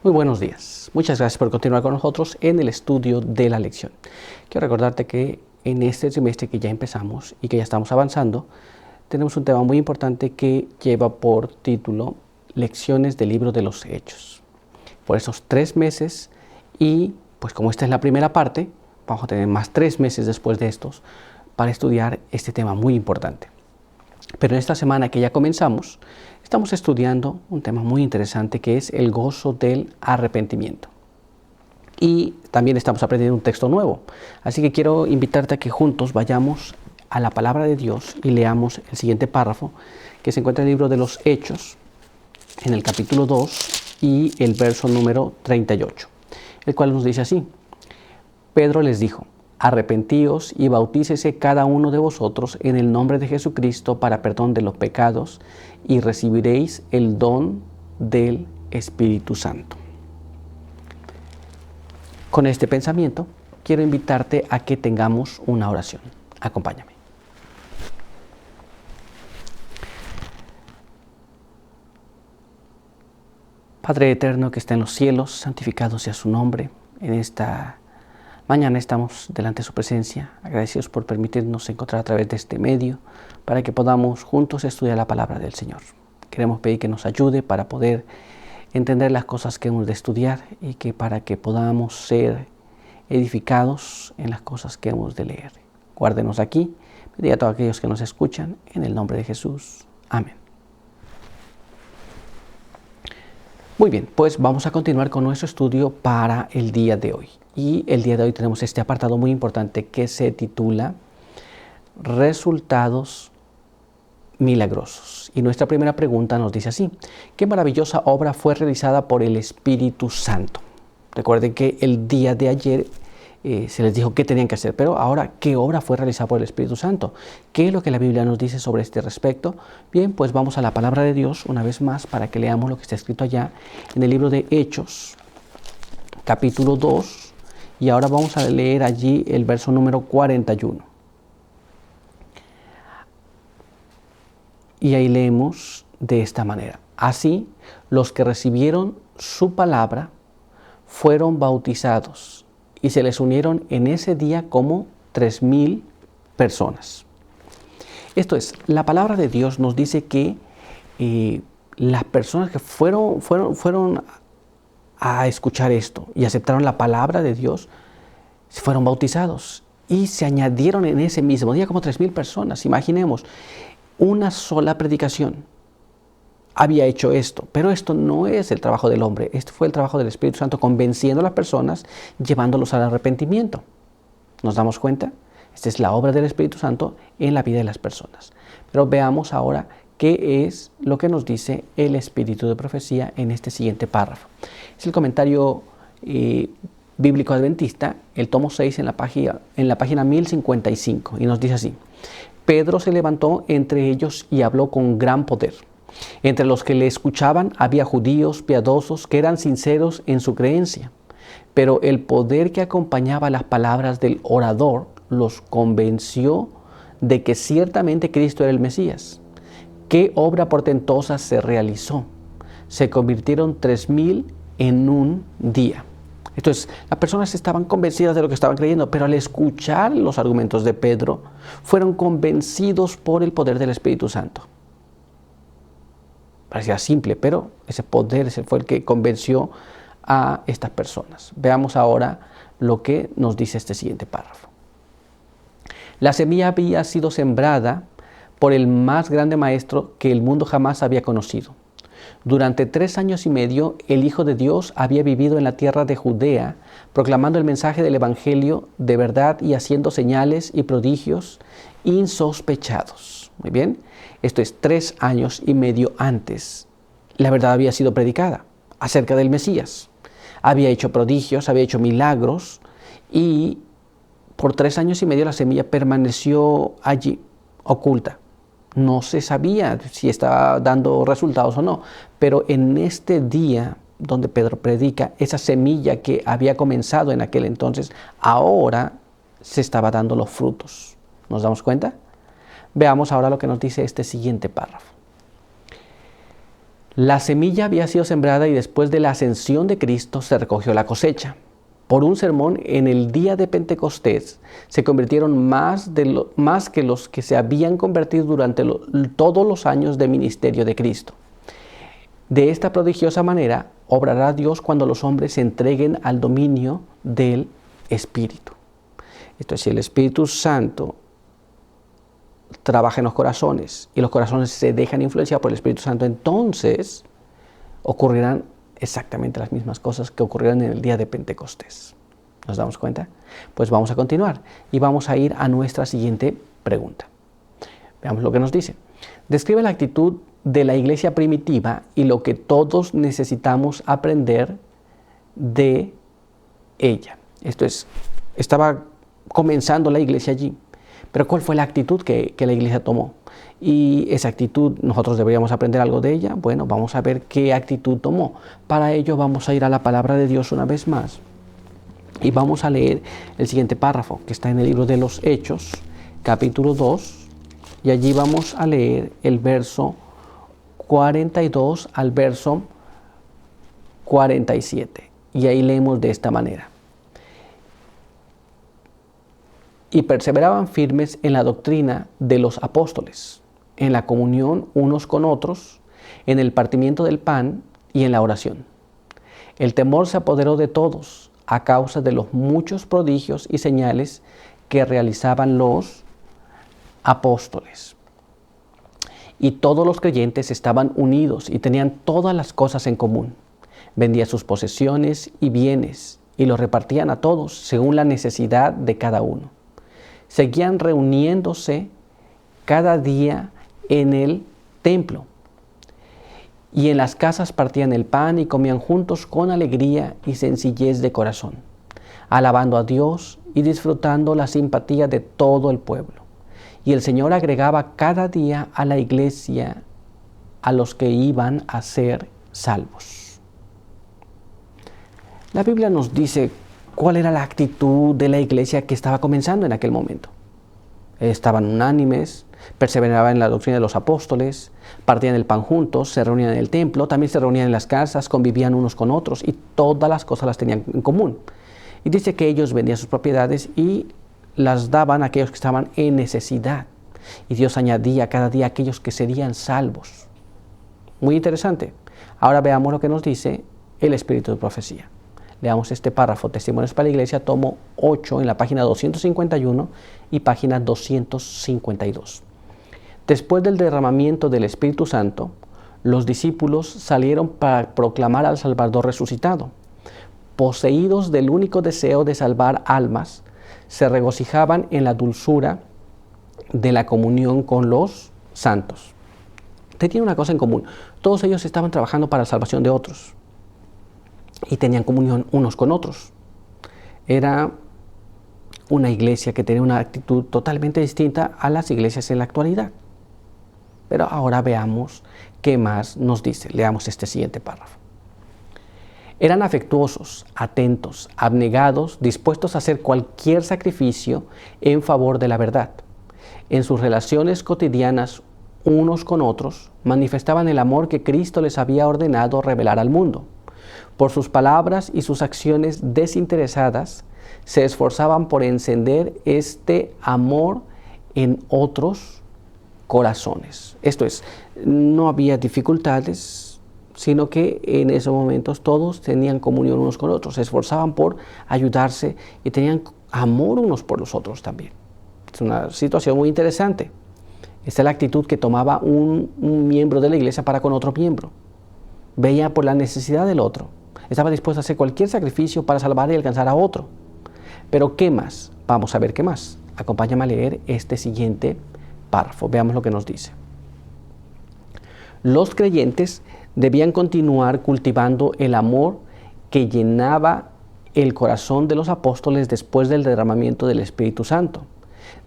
Muy buenos días. Muchas gracias por continuar con nosotros en el estudio de la lección. Quiero recordarte que en este trimestre que ya empezamos y que ya estamos avanzando, tenemos un tema muy importante que lleva por título Lecciones del libro de los Hechos. Por esos 3 meses y pues como esta es la primera parte, vamos a tener más 3 meses después de estos para estudiar este tema muy importante. Pero en esta semana que ya comenzamos, estamos estudiando un tema muy interesante que es el gozo del arrepentimiento. Y también estamos aprendiendo un texto nuevo. Así que quiero invitarte a que juntos vayamos a la palabra de Dios y leamos el siguiente párrafo que se encuentra en el libro de los Hechos, en el capítulo 2 y el verso número 38, el cual nos dice así: Pedro les dijo: arrepentíos y bautícese cada uno de vosotros en el nombre de Jesucristo para perdón de los pecados y recibiréis el don del Espíritu Santo. Con este pensamiento, quiero invitarte a que tengamos una oración. Acompáñame. Padre eterno que está en los cielos, santificado sea su nombre. En esta mañana estamos delante de su presencia, agradecidos por permitirnos encontrar a través de este medio para que podamos juntos estudiar la palabra del Señor. Queremos pedir que nos ayude para poder entender las cosas que hemos de estudiar y que para que podamos ser edificados en las cosas que hemos de leer. Guárdenos aquí, pedí a todos aquellos que nos escuchan, en el nombre de Jesús. Amén. Muy bien, pues vamos a continuar con nuestro estudio para el día de hoy. Y el día de hoy tenemos este apartado muy importante que se titula Resultados milagrosos. Y nuestra primera pregunta nos dice así: ¿qué maravillosa obra fue realizada por el Espíritu Santo? Recuerden que el día de ayer se les dijo qué tenían que hacer, pero ahora, ¿qué obra fue realizada por el Espíritu Santo? ¿Qué es lo que la Biblia nos dice sobre este respecto? Bien, pues vamos a la palabra de Dios una vez más para que leamos lo que está escrito allá en el libro de Hechos, capítulo 2, y ahora vamos a leer allí el verso número 41. Y ahí leemos de esta manera: así, los que recibieron su palabra fueron bautizados y se les unieron en ese día como 3,000 personas. Esto es, la palabra de Dios nos dice que las personas que fueron a escuchar esto y aceptaron la palabra de Dios fueron bautizados y se añadieron en ese mismo día como 3,000 personas. Imaginemos, una sola predicación había hecho esto, pero esto no es el trabajo del hombre, este fue el trabajo del Espíritu Santo convenciendo a las personas, llevándolos al arrepentimiento. ¿Nos damos cuenta? Esta es la obra del Espíritu Santo en la vida de las personas. Pero veamos ahora qué es lo que nos dice el Espíritu de Profecía en este siguiente párrafo. Es el comentario bíblico adventista, el tomo 6 en la página 1055, y nos dice así: Pedro se levantó entre ellos y habló con gran poder. Entre los que le escuchaban había judíos piadosos que eran sinceros en su creencia, pero el poder que acompañaba las palabras del orador los convenció de que ciertamente Cristo era el Mesías. ¿Qué obra portentosa se realizó? Se convirtieron 3,000 en un día. Entonces, las personas estaban convencidas de lo que estaban creyendo, pero al escuchar los argumentos de Pedro, fueron convencidos por el poder del Espíritu Santo. Parecía simple, pero ese poder fue el que convenció a estas personas. Veamos ahora lo que nos dice este siguiente párrafo. La semilla había sido sembrada por el más grande maestro que el mundo jamás había conocido. Durante 3 años y medio, el Hijo de Dios había vivido en la tierra de Judea, proclamando el mensaje del Evangelio de verdad y haciendo señales y prodigios insospechados. Muy bien, esto es 3 años y medio antes. La verdad había sido predicada acerca del Mesías. Había hecho prodigios, había hecho milagros y por 3 años y medio la semilla permaneció allí, oculta. No se sabía si estaba dando resultados o no, pero en este día donde Pedro predica, esa semilla que había comenzado en aquel entonces, ahora se estaba dando los frutos. ¿Nos damos cuenta? Veamos ahora lo que nos dice este siguiente párrafo. La semilla había sido sembrada y después de la ascensión de Cristo se recogió la cosecha. Por un sermón en el día de Pentecostés se convirtieron más que los que se habían convertido durante todos los años de ministerio de Cristo. De esta prodigiosa manera obrará Dios cuando los hombres se entreguen al dominio del Espíritu. Esto es, si el Espíritu Santo trabaja en los corazones y los corazones se dejan influenciar por el Espíritu Santo, entonces ocurrirán exactamente las mismas cosas que ocurrieron en el día de Pentecostés. ¿Nos damos cuenta? Pues vamos a continuar y vamos a ir a nuestra siguiente pregunta. Veamos lo que nos dice. Describe la actitud de la iglesia primitiva y lo que todos necesitamos aprender de ella. Esto es, estaba comenzando la iglesia allí, pero ¿cuál fue la actitud que la iglesia tomó? Y esa actitud, nosotros deberíamos aprender algo de ella. Bueno, vamos a ver qué actitud tomó. Para ello vamos a ir a la palabra de Dios una vez más y vamos a leer el siguiente párrafo que está en el libro de los Hechos, capítulo 2, y allí vamos a leer el verso 42 al verso 47. Y ahí leemos de esta manera. Y perseveraban firmes en la doctrina de los apóstoles, en la comunión unos con otros, en el partimiento del pan y en la oración. El temor se apoderó de todos a causa de los muchos prodigios y señales que realizaban los apóstoles. Y todos los creyentes estaban unidos y tenían todas las cosas en común. Vendían sus posesiones y bienes y los repartían a todos según la necesidad de cada uno. Seguían reuniéndose cada día en el templo y en las casas partían el pan y comían juntos con alegría y sencillez de corazón, alabando a Dios y disfrutando la simpatía de todo el pueblo. Y el Señor agregaba cada día a la iglesia a los que iban a ser salvos. La Biblia nos dice cuál era la actitud de la iglesia que estaba comenzando en aquel momento. Estaban unánimes, perseveraban en la doctrina de los apóstoles, partían el pan juntos, se reunían en el templo, también se reunían en las casas, convivían unos con otros y todas las cosas las tenían en común. Y dice que ellos vendían sus propiedades y las daban a aquellos que estaban en necesidad. Y Dios añadía cada día a aquellos que serían salvos. Muy interesante. Ahora veamos lo que nos dice el Espíritu de Profecía. Leamos este párrafo, Testimonios para la Iglesia, tomo 8, en la página 251 y página 252. Después del derramamiento del Espíritu Santo, los discípulos salieron para proclamar al Salvador resucitado. Poseídos del único deseo de salvar almas, se regocijaban en la dulzura de la comunión con los santos. Tenían una cosa en común. Todos ellos estaban trabajando para la salvación de otros y tenían comunión unos con otros. Era una iglesia que tenía una actitud totalmente distinta a las iglesias en la actualidad. Pero ahora veamos qué más nos dice. Leamos este siguiente párrafo. Eran afectuosos, atentos, abnegados, dispuestos a hacer cualquier sacrificio en favor de la verdad. En sus relaciones cotidianas unos con otros, manifestaban el amor que Cristo les había ordenado revelar al mundo. Por sus palabras y sus acciones desinteresadas, se esforzaban por encender este amor en otros corazones. Esto es, no había dificultades, sino que en esos momentos todos tenían comunión unos con otros, se esforzaban por ayudarse y tenían amor unos por los otros también. Es una situación muy interesante. Esta es la actitud que tomaba un miembro de la iglesia para con otro miembro. Veía por la necesidad del otro. Estaba dispuesto a hacer cualquier sacrificio para salvar y alcanzar a otro. Pero ¿qué más? Vamos a ver qué más. Acompáñame a leer este siguiente párrafo. Veamos lo que nos dice. Los creyentes debían continuar cultivando el amor que llenaba el corazón de los apóstoles después del derramamiento del Espíritu Santo.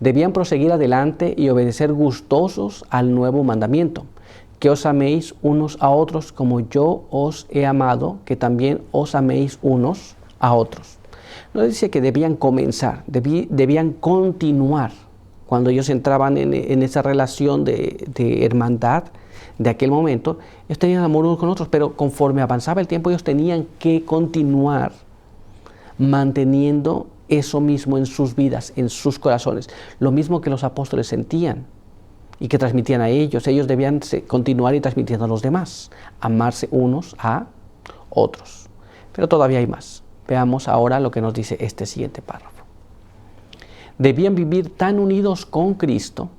Debían proseguir adelante y obedecer gustosos al nuevo mandamiento, que os améis unos a otros como yo os he amado, que también os améis unos a otros. No dice que debían comenzar, debían continuar. Cuando ellos entraban en esa relación de hermandad, de aquel momento, ellos tenían amor unos con otros, pero conforme avanzaba el tiempo, ellos tenían que continuar manteniendo eso mismo en sus vidas, en sus corazones, lo mismo que los apóstoles sentían y que transmitían a ellos. Ellos debían continuar y transmitiendo a los demás, amarse unos a otros. Pero todavía hay más. Veamos ahora lo que nos dice este siguiente párrafo. Debían vivir tan unidos con Cristo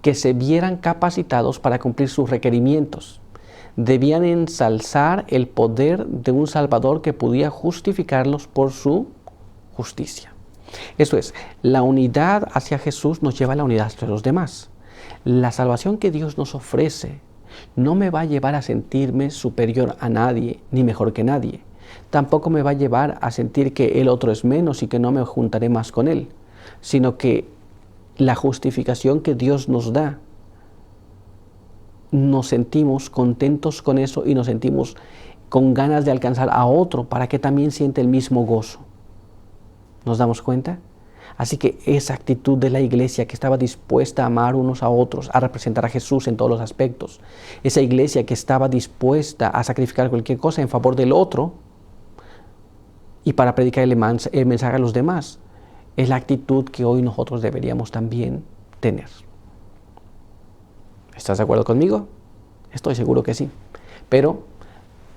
que se vieran capacitados para cumplir sus requerimientos. Debían ensalzar el poder de un Salvador que podía justificarlos por su justicia. Eso es, la unidad hacia Jesús nos lleva a la unidad hacia los demás. La salvación que Dios nos ofrece no me va a llevar a sentirme superior a nadie, ni mejor que nadie. Tampoco me va a llevar a sentir que el otro es menos y que no me juntaré más con él, sino que la justificación que Dios nos da, nos sentimos contentos con eso y nos sentimos con ganas de alcanzar a otro para que también siente el mismo gozo. ¿Nos damos cuenta? Así que esa actitud de la iglesia que estaba dispuesta a amar unos a otros, a representar a Jesús en todos los aspectos, esa iglesia que estaba dispuesta a sacrificar cualquier cosa en favor del otro y para predicar el mensaje a los demás, es la actitud que hoy nosotros deberíamos también tener. ¿Estás de acuerdo conmigo? Estoy seguro que sí. Pero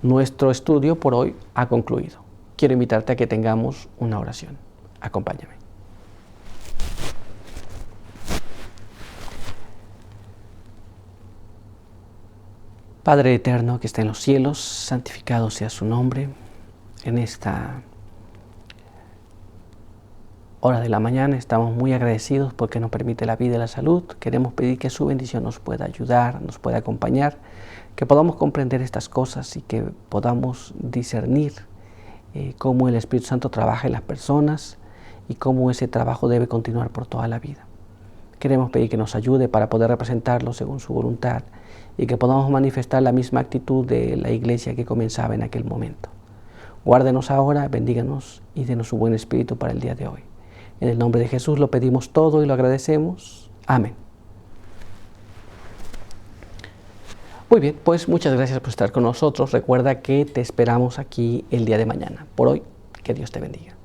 nuestro estudio por hoy ha concluido. Quiero invitarte a que tengamos una oración. Acompáñame. Padre eterno que está en los cielos, santificado sea su nombre. En esta hora de la mañana estamos muy agradecidos porque nos permite la vida y la salud. Queremos pedir que su bendición nos pueda ayudar, nos pueda acompañar, que podamos comprender estas cosas y que podamos discernir cómo el Espíritu Santo trabaja en las personas y cómo ese trabajo debe continuar por toda la vida. Queremos pedir que nos ayude para poder representarlo según su voluntad y que podamos manifestar la misma actitud de la iglesia que comenzaba en aquel momento. Guárdenos ahora, bendíganos y denos su buen espíritu para el día de hoy. En el nombre de Jesús lo pedimos todo y lo agradecemos. Amén. Muy bien, pues muchas gracias por estar con nosotros. Recuerda que te esperamos aquí el día de mañana. Por hoy, que Dios te bendiga.